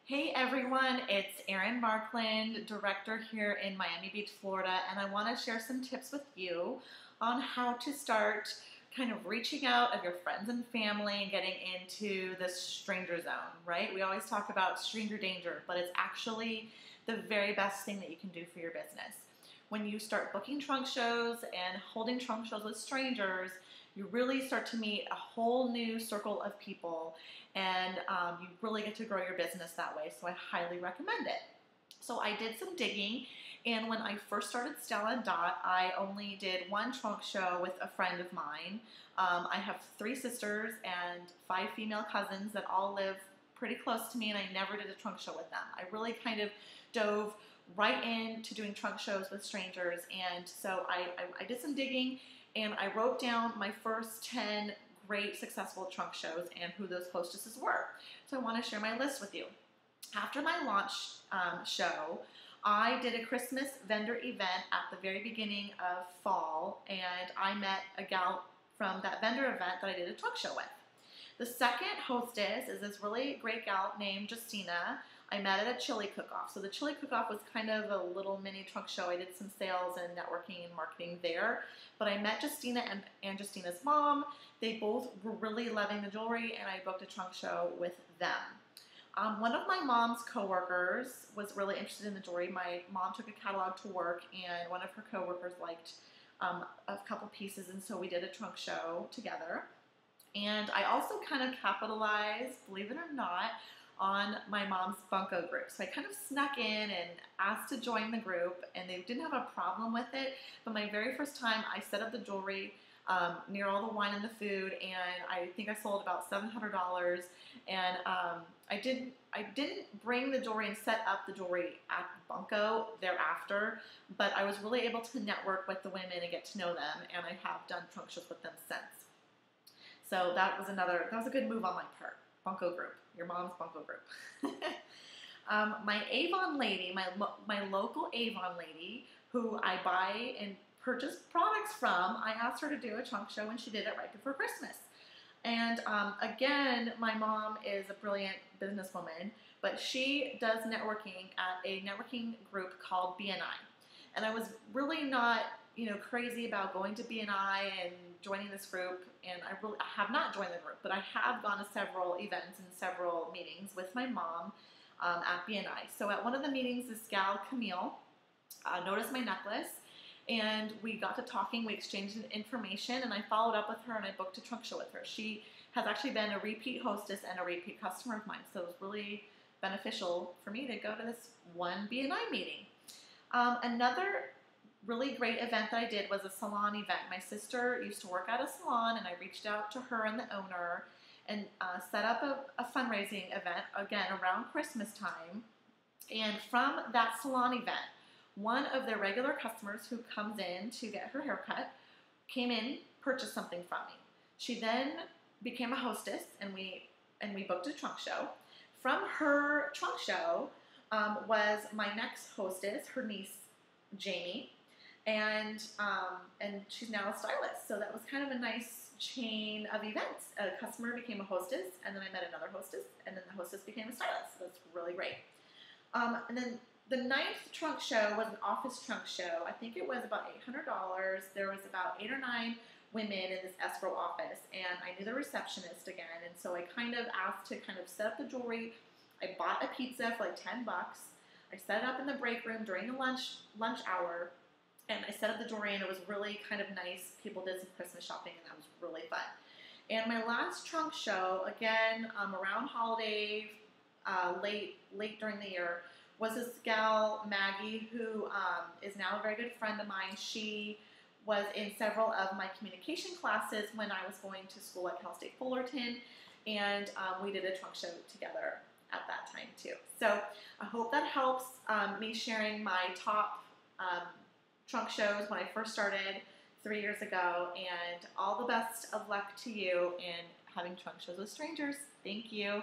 Hey everyone, it's Erin Markland, director here in Miami Beach, Florida, and I want to share some tips with you on how to start kind of reaching out of your friends and family and getting into this stranger zone, right? We always talk about stranger danger, but it's actually the very best thing that you can do for your business. When you start booking trunk shows and holding trunk shows with strangers, you really start to meet a whole new circle of people, and you really get to grow your business that way. So I highly recommend it. So I did some digging, and when I first started Stella Dot, I only did one trunk show with a friend of mine. I have 3 sisters and 5 female cousins that all live pretty close to me, and I never did a trunk show with them. I really kind of dove right into doing trunk shows with strangers, and so I did some digging, and I wrote down my first 10 great successful trunk shows and who those hostesses were. So I want to share my list with you. After my launch show, I did a Christmas vendor event at the very beginning of fall, and I met a gal from that vendor event that I did a trunk show with. The second hostess is this really great gal named Justina. I met at a chili cook-off. So the chili cook-off was kind of a little mini trunk show. I did some sales and networking and marketing there. But I met Justina and Justina's mom. They both were really loving the jewelry, and I booked a trunk show with them. One of my mom's coworkers was really interested in the jewelry. My mom took a catalog to work, and one of her coworkers liked a couple pieces, and so we did a trunk show together. And I also kind of capitalized, believe it or not, on my mom's bunko group. So I kind of snuck in and asked to join the group, and they didn't have a problem with it. But my very first time, I set up the jewelry near all the wine and the food, and I think I sold about $700. And I didn't bring the jewelry and set up the jewelry at bunko thereafter, but I was really able to network with the women and get to know them, and I have done trunk shows with them since. So that was a good move on my part. Bunko group, your mom's bunko group. My Avon lady, my local Avon lady, who I buy and purchase products from, I asked her to do a trunk show, and she did it right before Christmas. And again, my mom is a brilliant businesswoman, but she does networking at a networking group called BNI. And I was really not, crazy about going to BNI and joining this group, and I have not joined the group, but I have gone to several events and several meetings with my mom at BNI. So at one of the meetings, this gal, Camille, noticed my necklace, and we got to talking, we exchanged information, and I followed up with her, and I booked a trunk show with her. She has actually been a repeat hostess and a repeat customer of mine, so it was really beneficial for me to go to this one BNI meeting. Another really great event that I did was a salon event. My sister used to work at a salon, and I reached out to her and the owner and set up a fundraising event, again, around Christmas time. And from that salon event, one of their regular customers who comes in to get her haircut came in, purchased something from me. She then became a hostess, and we booked a trunk show. From her trunk show was my next hostess, her niece, Jamie, and she's now a stylist. So that was kind of a nice chain of events. A customer became a hostess, and then I met another hostess, and then the hostess became a stylist. So that's really great. And then the 9th trunk show was an office trunk show. I think it was about $800. There was about 8 or 9 women in this escrow office, and I knew the receptionist again, and so I kind of asked to kind of set up the jewelry. I bought a pizza for like $10. I set it up in the break room during the lunch hour, and I set up the jewelry, and it was really kind of nice. People did some Christmas shopping, and that was really fun. And my last trunk show, again, around holiday, late during the year, was this gal, Maggie, who is now a very good friend of mine. She was in several of my communication classes when I was going to school at Cal State Fullerton, and we did a trunk show together at that time too. So I hope that helps me sharing my top trunk shows when I first started 3 years ago, and all the best of luck to you in having trunk shows with strangers. Thank you.